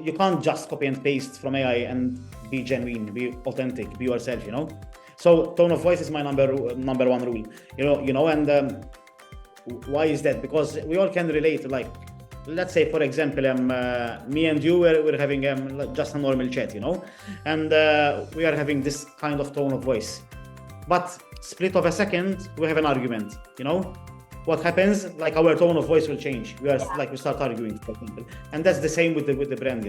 you can't just copy and paste from AI and be genuine, be authentic, be yourself, So tone of voice is my number one rule, and why is that? Because we all can relate. Like, let's say, for example, me and you we're having just a normal chat, and we are having this kind of tone of voice. But split of a second, we have an argument, What happens? Like, our tone of voice will change. We start arguing, for example, and that's the same with the brand,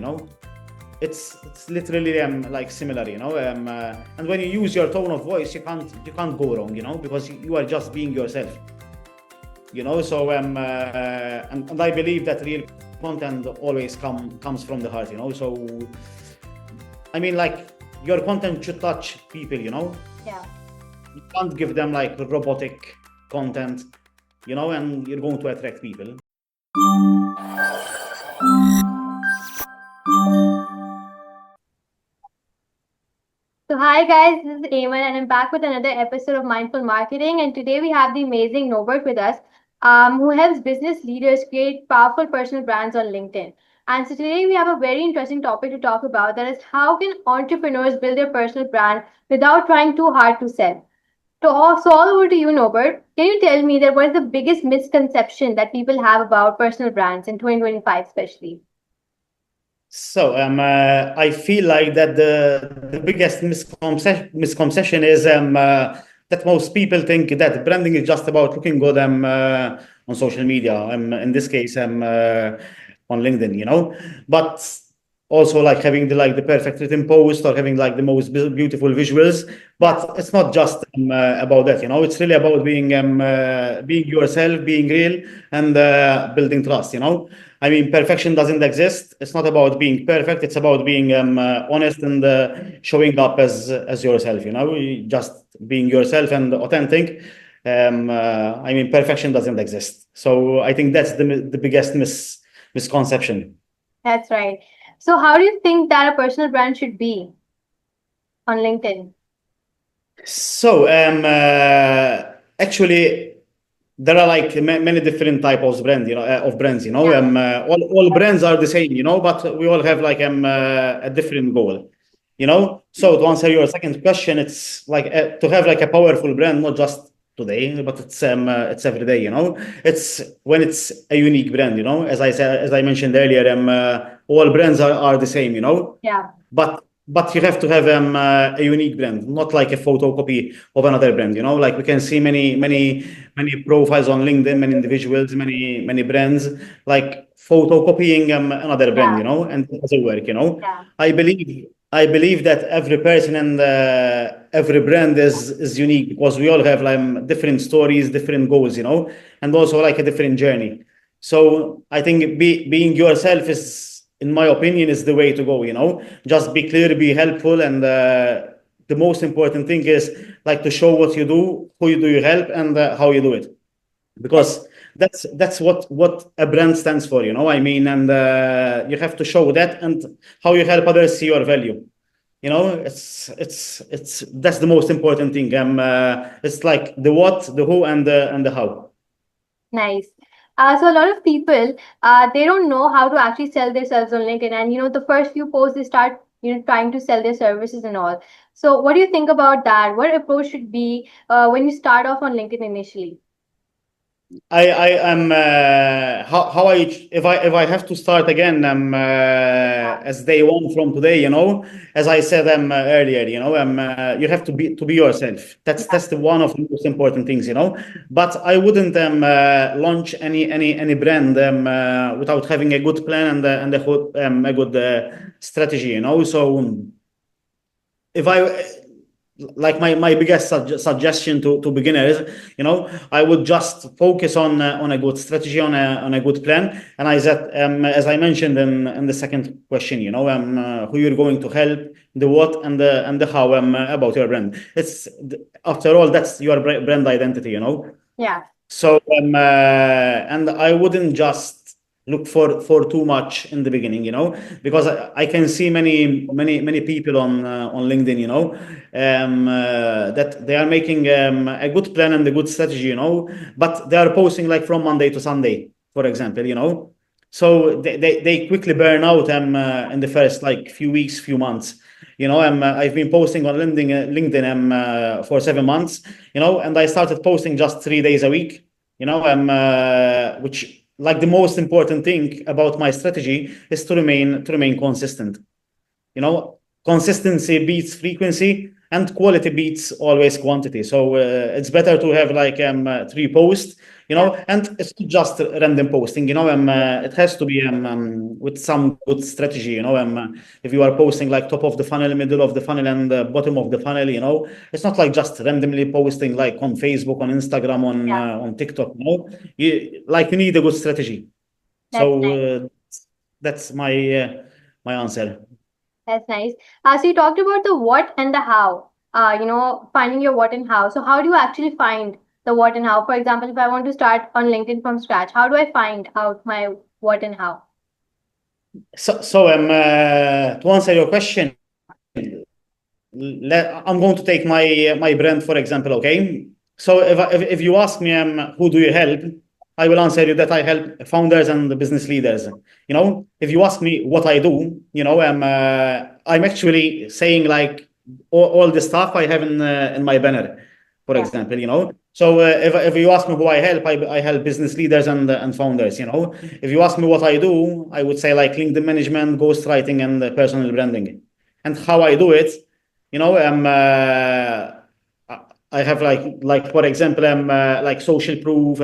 It's literally like similar, and when you use your tone of voice, you can't go wrong, because you are just being yourself, So and I believe that real content always comes from the heart, So I mean, like, your content should touch people, Yeah. You can't give them like robotic content, and you're going to attract people. So hi guys, this is Eamon and I'm back with another episode of Mindful Marketing. And today we have the amazing Norbert with us, who helps business leaders create powerful personal brands on LinkedIn. And so today we have a very interesting topic to talk about, that is how can entrepreneurs build their personal brand without trying too hard to sell. So all over to you, Norbert. Can you tell me that what is the biggest misconception that people have about personal brands in 2025 especially? So I feel like that the biggest misconception is that most people think that branding is just about looking good on social media. In this case, on LinkedIn, but also like having the perfect written post or having like the most beautiful visuals. But it's not just about that, It's really about being yourself, being real, and building trust, I mean, perfection doesn't exist. It's not about being perfect. It's about being honest and showing up as yourself. Just being yourself and authentic. I mean, perfection doesn't exist. So I think that's the biggest misconception. That's right. So how do you think that a personal brand should be on LinkedIn? So actually, there are like many different types of brands. All brands are the same, but we all have like a different goal. So to answer your second question, it's like to have like a powerful brand, not just today, but it's every day. It's when it's a unique brand. As I mentioned earlier, all brands are the same. Yeah. But you have to have a unique brand, not like a photocopy of another brand. Like we can see many profiles on LinkedIn, many individuals, many brands, like photocopying another brand, Yeah. and it doesn't work. Yeah. I believe that every person and every brand is unique because we all have like different stories, different goals, and also like a different journey. So I think being yourself is, in my opinion, is the way to go. Just be clear, be helpful, and the most important thing is like to show what you do, who you do you help, and how you do it, because that's what a brand stands for. I mean, and you have to show that and how you help others see your value. It's that's the most important thing. It's like the what, the who, and the how. Nice. So a lot of people, they don't know how to actually sell themselves on LinkedIn, and the first few posts they start, trying to sell their services and all. So what do you think about that? What approach should be when you start off on LinkedIn initially? I am how I if I have to start again Yeah. as day one from today, as I said earlier, you have to be yourself. That's the one of the most important things, But I wouldn't launch any brand without having a good plan and a good strategy, So if I like my biggest suggestion to beginners, I would just focus on a good strategy, on a good plan, and as I mentioned in the second question, who you're going to help, the what, and the how about your brand. It's after all that's your brand identity, Yeah. So and I wouldn't just look for too much in the beginning, because I can see many people on LinkedIn, that they are making a good plan and a good strategy, but they are posting like from Monday to Sunday, for example, So they quickly burn out in the first like few weeks, few months. I've been posting on LinkedIn for 7 months, and I started posting just 3 days a week, which like the most important thing about my strategy is to remain consistent. Consistency beats frequency and quality beats always quantity. So it's better to have like three posts, Yeah. and it's not just random posting. It has to be with some good strategy. If you are posting like top of the funnel, middle of the funnel, and bottom of the funnel, it's not like just randomly posting like on Facebook, on Instagram, Yeah. on TikTok. You need a good strategy. That's So nice. that's my answer. That's nice. So you talked about the what and the how. Finding your what and how. So how do you actually find the what and how? For example, if I want to start on LinkedIn from scratch, how do I find out my what and how? So to answer your question, I'm going to take my brand for example. Okay, so if you ask me who do you help, I will answer you that I help founders and the business leaders. If you ask me what I do, I'm actually saying like all the stuff I have in my banner, for Yeah. example. So if you ask me who I help, I help business leaders and founders. If you ask me what I do, I would say like LinkedIn management, ghostwriting, and personal branding. And how I do it, I have like for example, like social proof,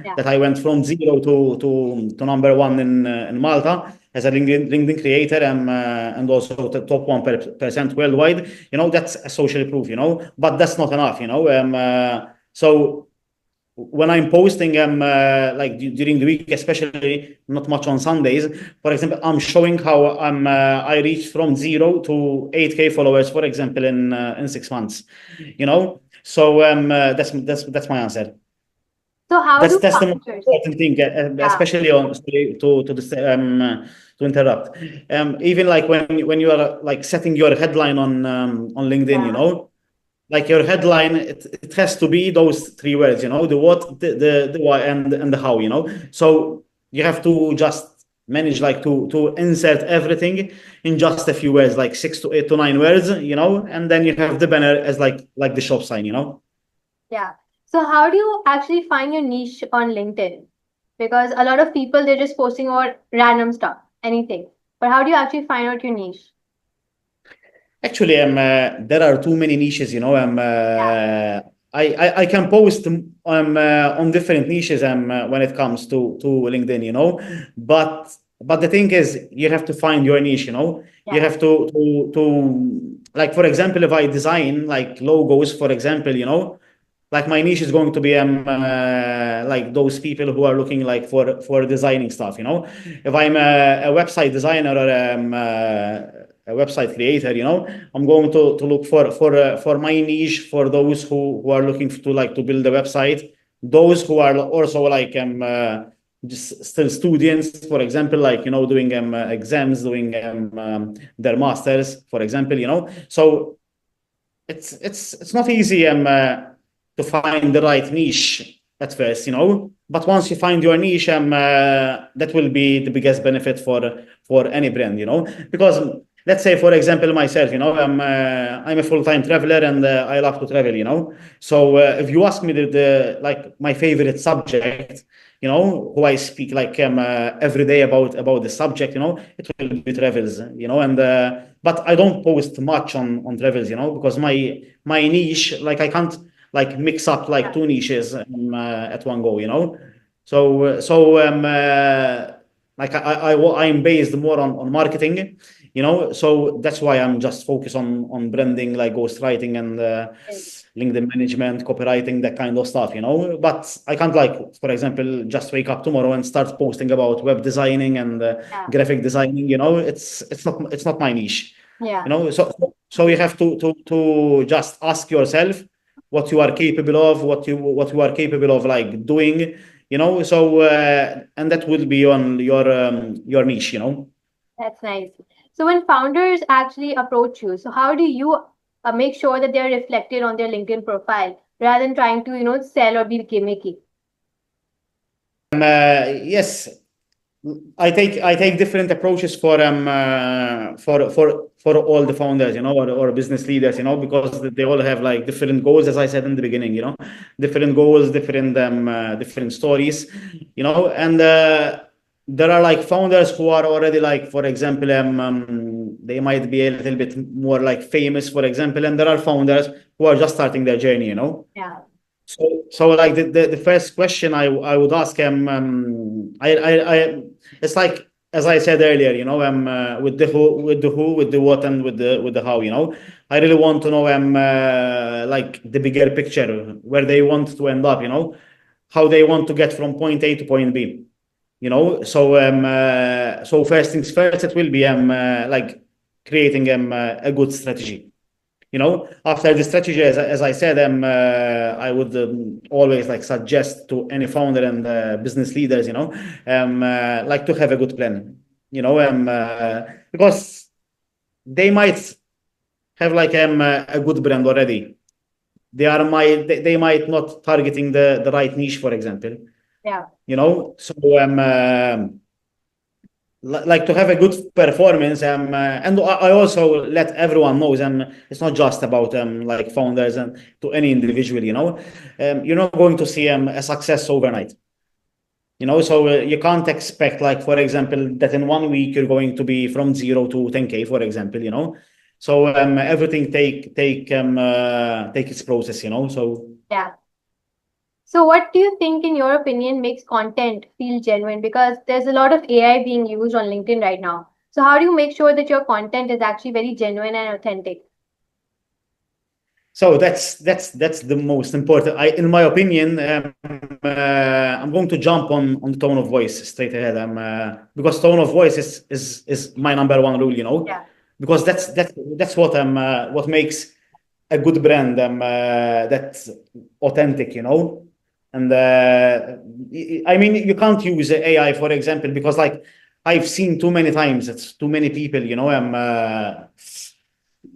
Yeah. that I went from zero to number one in Malta as a LinkedIn creator, and also the top 1% worldwide. That's a social proof. But that's not enough. So when I'm posting like during the week, especially not much on Sundays, for example, I'm showing how I reached from zero to 8K followers, for example, in 6 months. That's my answer. So how That's do that's the most founders? important thing, Yeah. especially on sorry, to interrupt. Even like when you are like setting your headline on LinkedIn, Yeah. like your headline, it has to be those three words, the what, the why, and the how. So you have to just manage like to insert everything in just a few words, like 6 to 8 to 9 words, and then you have the banner as like the shop sign. Yeah. So how do you actually find your niche on LinkedIn? Because a lot of people they're just posting about random stuff, anything. But how do you actually find out your niche? Actually, there are too many niches. Yeah. I can post on different niches when it comes to LinkedIn. But the thing is, you have to find your niche. You Yeah. have to like for example, if I design like logos, for example, like my niche is going to be like those people who are looking like for designing stuff. If I'm a website designer or a website creator, I'm going to look for my niche, for those who are looking to like to build a website, those who are also like just still students, for example, like doing exams, doing their masters, for example. So it's not easy to find the right niche at first, but once you find your niche, that will be the biggest benefit for any brand, because let's say for example myself, I'm a full-time traveler, and I love to travel, so if you ask me the like my favorite subject, who I speak like every day about the subject, it will be travels, and but I don't post much on travels, because my niche, like I can't like mix up like Yeah. two niches at one go, so like I'm based more on marketing, so that's why I'm just focused on branding, like ghostwriting and LinkedIn management, copywriting, that kind of stuff, but I can't like, for example, just wake up tomorrow and start posting about web designing and Yeah. graphic designing, it's not my niche, Yeah. so you have to just ask yourself what you are capable of, what you are capable of like doing, so and that will be on your niche, That's nice. So when founders actually approach you, so how do you make sure that they're reflected on their LinkedIn profile rather than trying to, sell or be gimmicky? Yes, I take different approaches for all the founders, or business leaders, because they all have like different goals, as I said in the beginning, different goals, different stories, and there are like founders who are already like, for example, they might be a little bit more like famous, for example, and there are founders who are just starting their journey. Yeah. So like the first question I would ask him, it's like, as I said earlier, with with the what, and with the how, I really want to know like the bigger picture, where they want to end up, how they want to get from point A to point B, so first things first, it will be like creating a good strategy. After the strategy, as I said, I would always like suggest to any founder and business leaders, like to have a good plan, because they might have like a good brand already. They might not targeting the right niche, for example, Yeah. so like to have a good performance, and I also let everyone knows, it's not just about like founders and to any individual, you're not going to see a success overnight, so you can't expect, like, for example, that in 1 week you're going to be from 0 to 10K, for example, so everything take its process, so Yeah. So, what do you think, in your opinion, makes content feel genuine? Because there's a lot of AI being used on LinkedIn right now. So, how do you make sure that your content is actually very genuine and authentic? So that's the most important. In my opinion, I'm going to jump on tone of voice straight ahead. Because tone of voice is my number one rule. Yeah. Because that's what makes a good brand that's authentic. And I mean, you can't use AI, for example, because like I've seen too many times. It's too many people.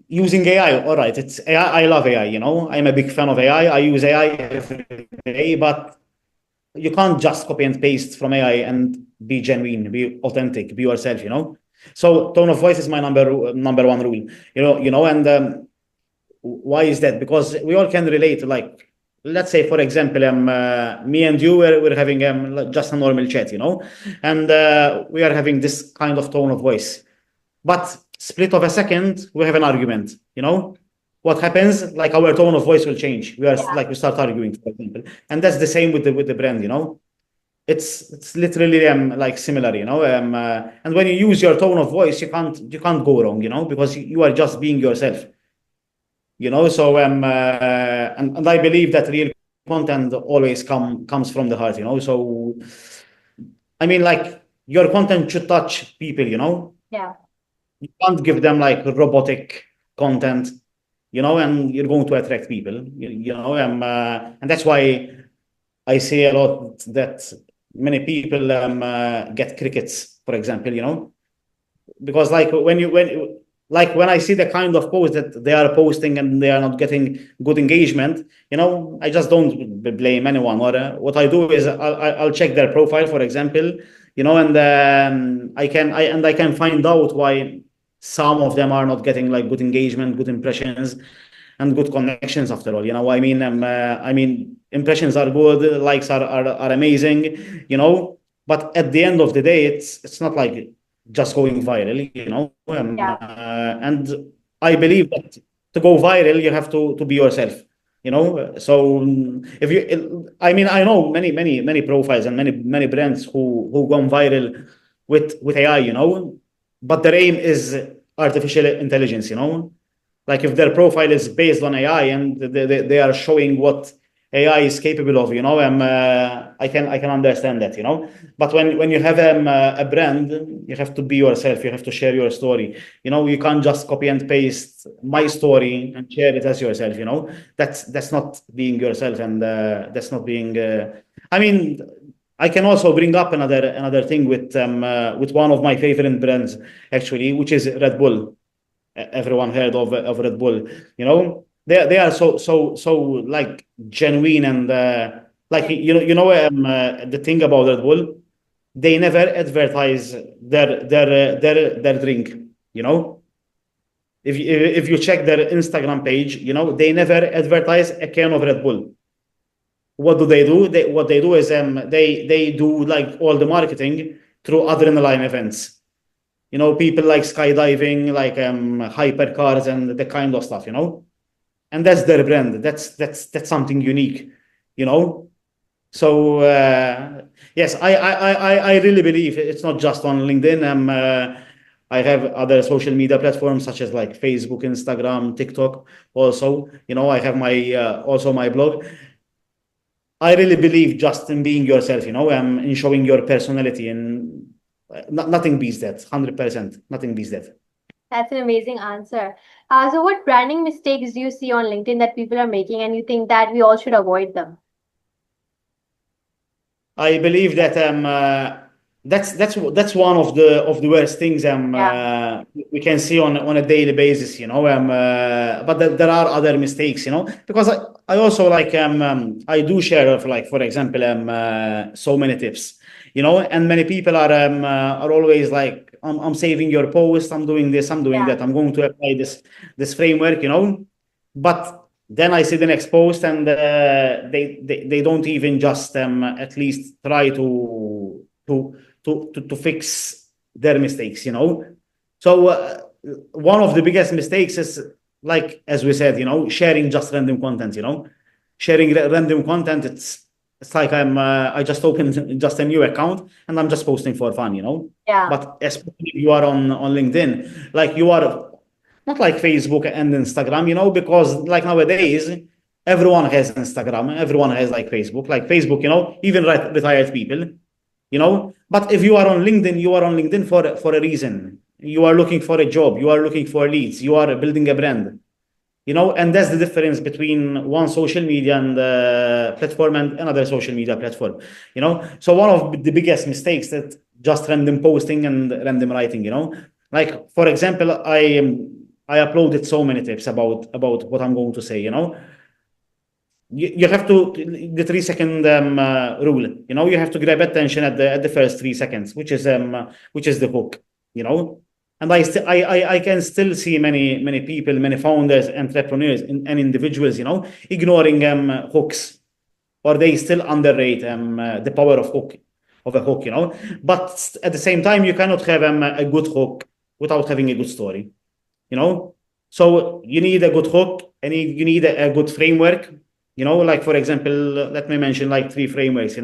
Using AI, all right, it's AI. I love AI, I'm a big fan of AI. I use AI every day, but you can't just copy and paste from AI and be genuine, be authentic, be yourself, So tone of voice is my number one rule, and why is that? Because we all can relate. Like, let's say, for example, me and you, we're having like, just a normal chat, and we are having this kind of tone of voice. But split of a second, we have an argument. What happens? Like, our tone of voice will change. Yeah. We start arguing, for example, and that's the same with the brand. It's literally like similar. And when you use your tone of voice, you can't go wrong. Because you are just being yourself. So and I believe that real content always comes from the heart. So I mean, like, your content should touch people. Yeah. You can't give them like robotic content, and you're going to attract people, and that's why I say a lot that many people get crickets, for example, because like when I see the kind of post that they are posting and they are not getting good engagement, I just don't blame anyone. Or what I do is I'll check their profile, for example, and I can find out why some of them are not getting like good engagement, good impressions, and good connections. After all, I mean, impressions are good, likes are amazing, but at the end of the day, it's not like just going viral, Yeah. and I believe that to go viral, you have to be yourself, So if I mean, I know many profiles and many brands who gone viral with AI, but their aim is artificial intelligence, Like, if their profile is based on AI and they are showing what AI is capable of, I can understand that, But when you have a brand, you have to be yourself. You have to share your story. You can't just copy and paste my story and share it as yourself. That's not being yourself, and that's not being. I mean, I can also bring up another thing with one of my favorite brands, actually, which is Red Bull. Everyone heard of Red Bull. They are so like genuine, and like, the thing about Red Bull. they never advertise their drink. You know, if you check their Instagram page, they never advertise a can of Red Bull. What do they do? What they do is they do like all the marketing through adrenaline events. People like skydiving, like hypercars and the kind of stuff. And that's their brand. That's something unique. You know. So yes, I really believe it's not just on LinkedIn. I have other social media platforms such as like Facebook, Instagram, TikTok. Also, I have my also my blog. I really believe just in being yourself, in showing your personality, and nothing beats that. 100%, nothing beats that. That's an amazing answer. So, what branding mistakes do you see on LinkedIn that people are making, and you think that we all should avoid them? I believe that that's one of the worst things Yeah, we can see on a daily basis, but there are other mistakes, because I also like I do share of like for example so many tips, and many people are always like I'm saving your post, I'm doing this, I'm doing yeah, that, I'm going to apply this framework, but then I see the next post, and they don't even just at least try to fix their mistakes, So one of the biggest mistakes is like as we said, sharing just random content, sharing random content. It's like I just opened just a new account and I'm just posting for fun, yeah, But especially if you are on LinkedIn, like you are not like Facebook and Instagram, because like nowadays, everyone has Instagram, everyone has like Facebook. Like Facebook, even retired people, But if you are on LinkedIn, you are on LinkedIn for a reason. You are looking for a job, you are looking for leads, you are building a brand, and that's the difference between one social media and platform and another social media platform, So one of the biggest mistakes that just random posting and random writing, like for example, I uploaded so many tips about what I'm going to say, you have to the 3 second rule, you have to grab attention at the first 3 seconds, which is the hook, and I can still see many people, many founders, entrepreneurs, and individuals, ignoring hooks, or they still underrate the power of a hook, but at the same time you cannot have a good hook without having a good story, you know so you need a good hook, and you need a good framework, like for example, let me mention like three frameworks,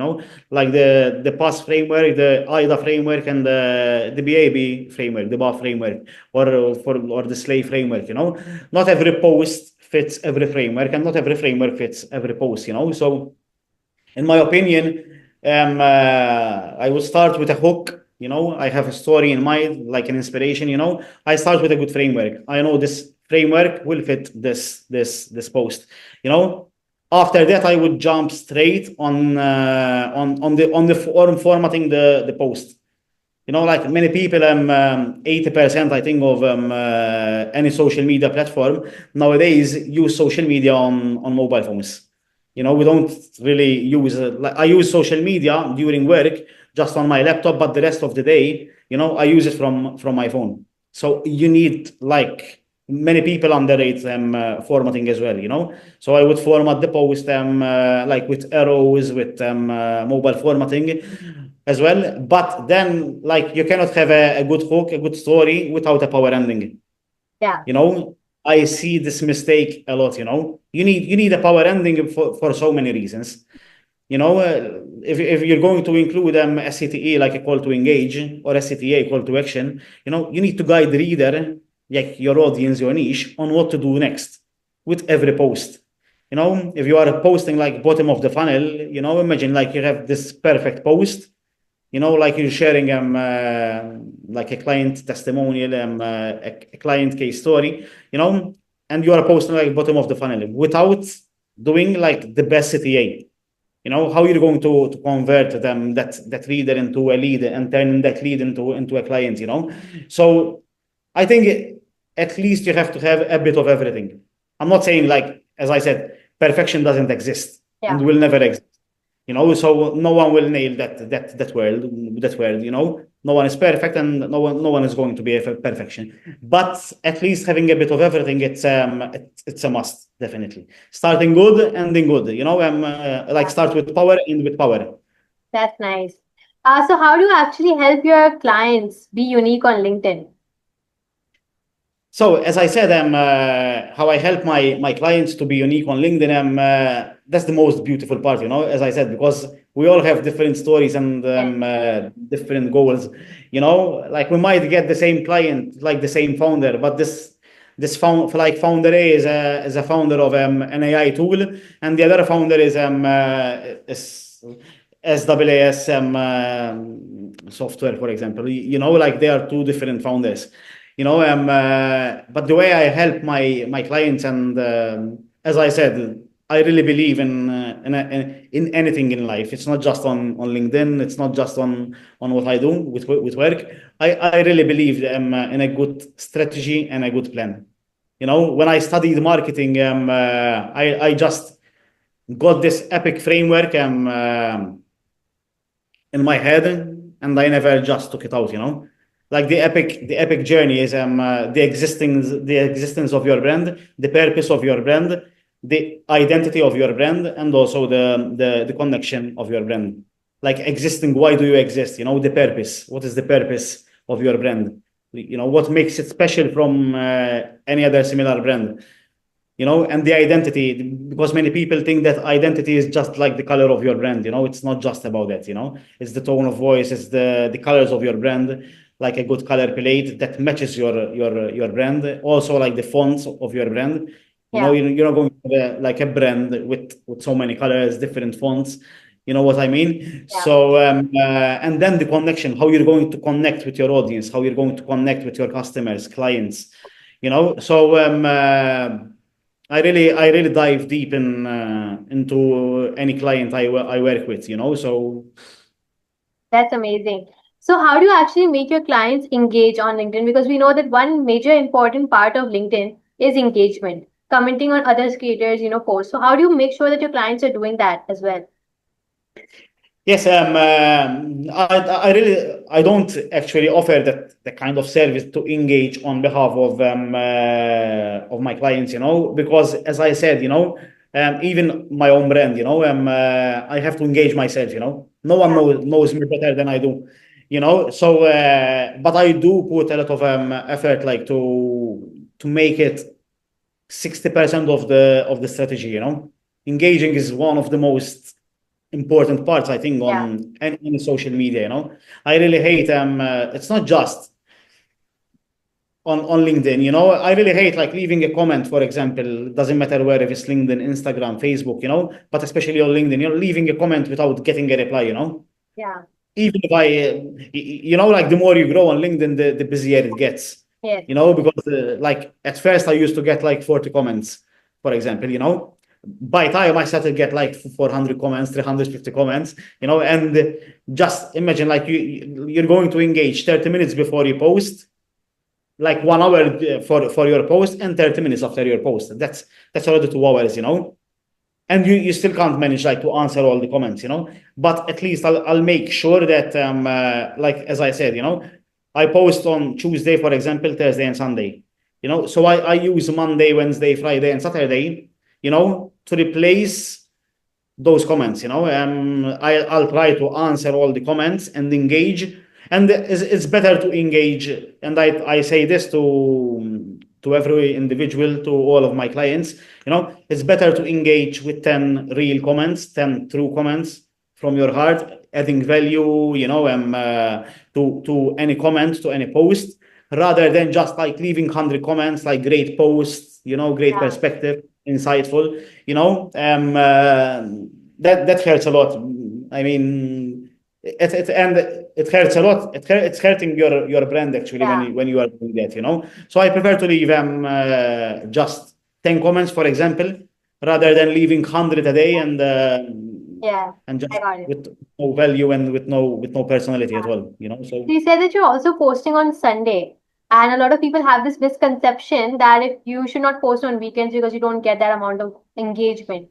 like the PAS framework, the IDA framework, and the BAB framework, the BA framework, or the SLAY framework, not every post fits every framework, and not every framework fits every post, so in my opinion, I will start with a hook. I have a story in mind, like an inspiration. I start with a good framework. I know this framework will fit this post. After that, I would jump straight on the formatting the post. Like many people, 80%, I think, of any social media platform nowadays use social media on mobile phones. We don't really use like I use social media during work just on my laptop, but the rest of the day, I use it from my phone. So you need like many people underrate formatting as well. So I would format the post like with arrows, with mobile formatting as well. But then, like, you cannot have a good hook, a good story without a power ending. yeah, You know, I see this mistake a lot. You need a power ending for so many reasons. If you're going to include a CTE, like a call to engage, or a CTA, call to action, you need to guide the reader, like your audience, your niche, on what to do next with every post. If you are posting like bottom of the funnel, imagine like you have this perfect post, like you're sharing like a client testimonial, a client case story, and you are posting like bottom of the funnel without doing like the best CTA. How you're going to convert them, that reader, into a lead, and turn that lead into a client. So I think at least you have to have a bit of everything. I'm not saying, like, as I said, perfection doesn't exist and yeah. will never exist. So no one will nail that word. No one is perfect, and no one is going to be a perfection. But at least having a bit of everything, it's a must, definitely. Starting good, ending good. Like Yeah, start with power, end with power. that's nice. So how do you actually help your clients be unique on LinkedIn? So as I said, how I help my clients to be unique on LinkedIn. That's the most beautiful part, As I said, because we all have different stories and Yes. different goals. Like we might get the same client, like the same founder, but founder A is a founder of an AI tool, and the other founder is SaaS software, for example. Like they are two different founders. But the way I help my clients, and as I said, I really believe in anything in life. It's not just on LinkedIn. It's not just on what I do with work. I really believe in a good strategy and a good plan. When I studied marketing, I just got this epic framework in my head, and I never just took it out. Like the epic journey is the existence of your brand, the purpose of your brand, the identity of your brand, and also the connection of your brand. Like existing, why do you exist? The purpose. What is the purpose of your brand? What makes it special from any other similar brand? And the identity, because many people think that identity is just like the color of your brand. It's not just about that. It's the tone of voice, it's the colors of your brand, like a good color palette that matches your brand. Also, like the fonts of your brand. Yeah. You're not going to have like a brand with so many colors, different fonts. You know what I mean? Yeah. So, and then the connection, how you're going to connect with your audience, how you're going to connect with your customers, clients. So I really dive deep into any client I work with. So That's amazing. So, how do you actually make your clients engage on LinkedIn? Because we know that one major important part of LinkedIn is engagement, commenting on others' creators, posts. So, how do you make sure that your clients are doing that as well? yes, I don't actually offer that the kind of service to engage on behalf of my clients, because as I said, even my own brand, I have to engage myself, no one Yeah. knows me better than I do, so but I do put a lot of effort, like to make it 60% of the strategy. Engaging is one of the most important parts, I think, Yeah. on any social media. I really hate it's not just on LinkedIn. I really hate like leaving a comment, for example. It doesn't matter where, if it's LinkedIn, Instagram, Facebook, but especially on LinkedIn, leaving a comment without getting a reply. Yeah. Even if like the more you grow on LinkedIn, the busier it gets. Yes. Because like at first I used to get like 40 comments, for example. By time I started to get like 400 comments, 350 comments. And just imagine, like you're going to engage 30 minutes before you post, like 1 hour for your post, and 30 minutes after your post. That's already 2 hours. And you still can't manage like to answer all the comments. But at least I'll make sure that like as I said, I post on Tuesday, for example, Thursday and Sunday. So I use Monday, Wednesday, Friday, and Saturday, to replace those comments. I'll try to answer all the comments and engage. And it's better to engage, and I say this to every individual, to all of my clients. It's better to engage with 10 real comments, 10 true comments from your heart, adding value, to any comment, to any post, rather than just like leaving 100 comments, like great posts, great Yeah. perspective, insightful. That hurts a lot. I mean, it hurts a lot. It's hurting your brand, actually, when Yeah. you are doing that. So I prefer to leave just 10 comments, for example, rather than leaving 100 a day, Yeah. and I just got it. with no value and with no personality at all. So. So you said that you're also posting on Sunday. And a lot of people have this misconception that if you should not post on weekends because you don't get that amount of engagement.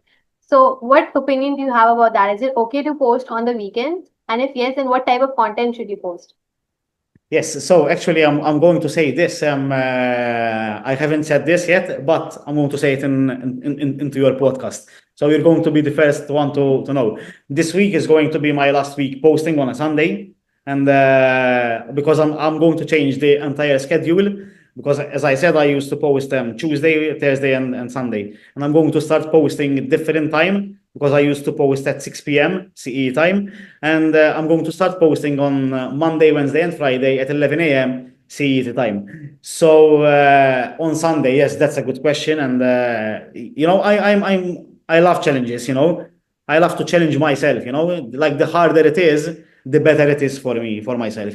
So, what opinion do you have about that? Is it okay to post on the weekends? And if yes, then what type of content should you post? Yes, so actually, I'm going to say this. I haven't said this yet, but I'm going to say it into your podcast. So you're going to be the first one to know. This week is going to be my last week posting on a Sunday, and because I'm going to change the entire schedule. Because as I said, I used to post Tuesday, Thursday, and Sunday, and I'm going to start posting different time because I used to post at 6 p.m. CE time, and I'm going to start posting on Monday, Wednesday, and Friday at 11 a.m. CET time. So on Sunday, yes, that's a good question, and I love challenges. I love to challenge myself. Like the harder it is, the better it is for me, for myself.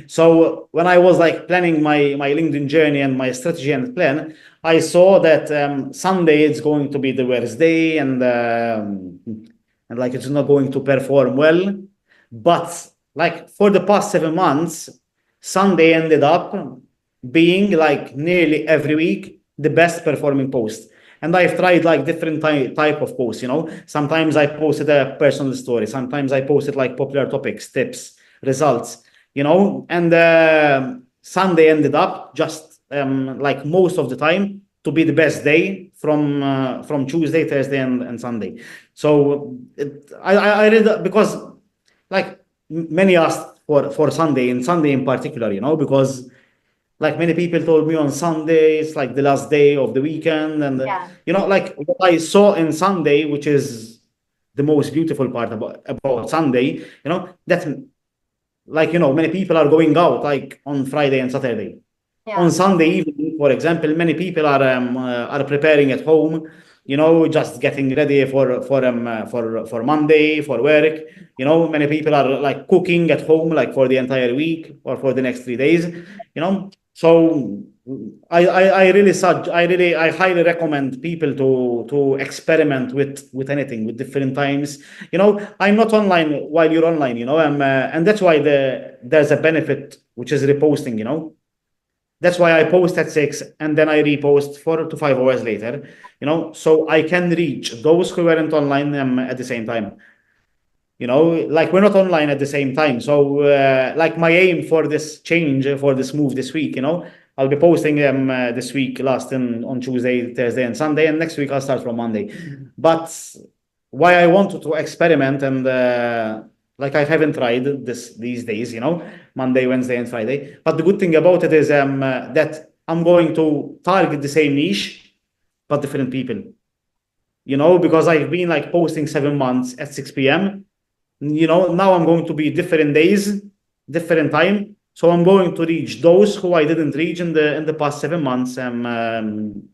So when I was like planning my LinkedIn journey and my strategy and plan, I saw that Sunday it's going to be the worst day, and like it's not going to perform well. But like for the past 7 months, Sunday ended up being like nearly every week the best performing post. And I've tried like different type of posts. Sometimes I posted a personal story. Sometimes I posted like popular topics, tips, results. And Sunday ended up just like most of the time to be the best day from Tuesday, Thursday, and Sunday. So I read that because like many asked for Sunday and Sunday in particular, because like many people told me on Sunday, it's like the last day of the weekend, and Yeah, like what I saw in Sunday, which is the most beautiful part about Sunday, that like many people are going out like on Friday and Saturday. On yeah, Sunday evening, for example, many people are preparing at home, just getting ready for Monday for work. Many people are like cooking at home, like for the entire week or for the next 3 days. So I highly recommend people to experiment with anything, with different times. I'm not online while you're online. And that's why there's a benefit which is reposting. That's why I post at 6 and then I repost 4 to 5 hours later, so I can reach those who weren't online at the same time. Like we're not online at the same time. So, like my aim for this change, for this move this week, I'll be posting them this week, last on Tuesday, Thursday, and Sunday, and next week I'll start from Monday. But why I wanted to experiment and like I haven't tried these days, Monday, Wednesday, and Friday. But the good thing about it is that I'm going to target the same niche, but different people. Because I've been like posting 7 months at 6 p.m. Now I'm going to be different days, different time. So I'm going to reach those who I didn't reach in the past 7 months, in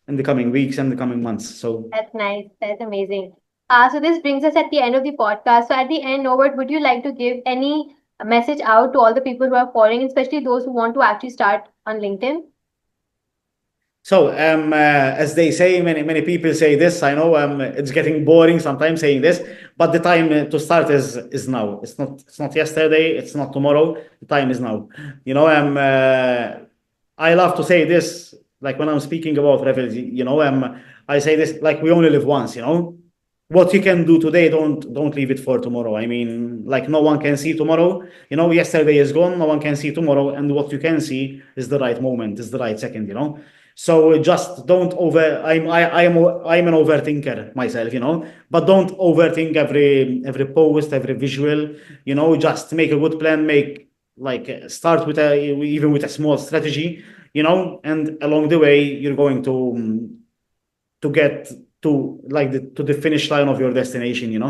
the coming weeks and the coming months. So that's nice. That's amazing. So this brings us at the end of the podcast. So at the end, Norbert, would you like to give any message out to all the people who are following, especially those who want to actually start on LinkedIn? So, as they say, many people say this. I know it's getting boring sometimes saying this, but the time to start is now. It's not yesterday. It's not tomorrow. The time is now. I love to say this, like when I'm speaking about refugees. I say this like we only live once. What you can do today, don't leave it for tomorrow. I mean, like no one can see tomorrow. Yesterday is gone. No one can see tomorrow, and what you can see is the right moment, is the right second. So just don't over. I'm an overthinker myself, but don't overthink every post, every visual. Just make a good plan. Make like start with even with a small strategy, and along the way you're going to get to like to the finish line of your destination.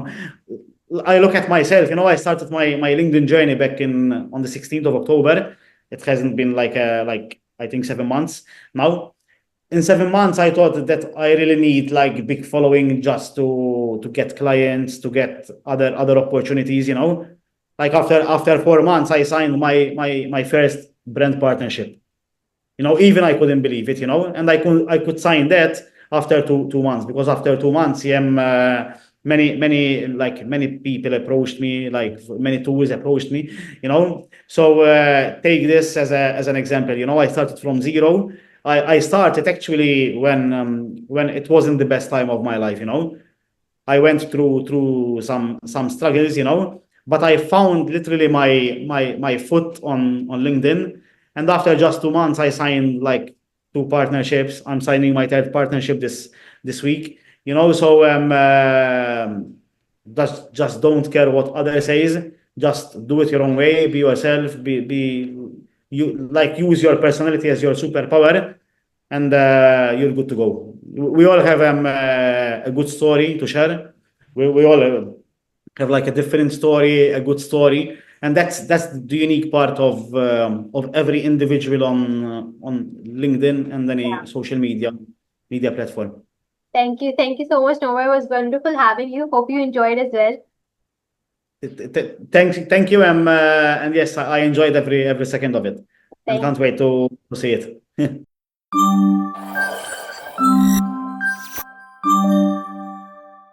I look at myself. I started my LinkedIn journey back in on the 16th of October. It hasn't been like I think 7 months now. In 7 months I thought that I really need like big following just to get clients, to get other opportunities. Like after 4 months I signed my first brand partnership. Even I couldn't believe it. And I could sign that after two months, because after 2 months, many people approached me, like many tools approached me. So take this as an example. I started from zero. I started actually when it wasn't the best time of my life. I went through some struggles, but I found literally my foot on LinkedIn. And after just 2 months, I signed like two partnerships. I'm signing my third partnership this week. So just don't care what others says. Just do it your own way. Be yourself. Be you, like, use your personality as your superpower, and you're good to go. We all have a good story to share. We all have like a different story, a good story, and that's the unique part of every individual on LinkedIn and any social media platform. Thank you. Thank you so much, Norbert. It was wonderful having you. Hope you enjoyed as well. Thank you, and yes, I enjoyed every second of it, and Thank can't wait to see it.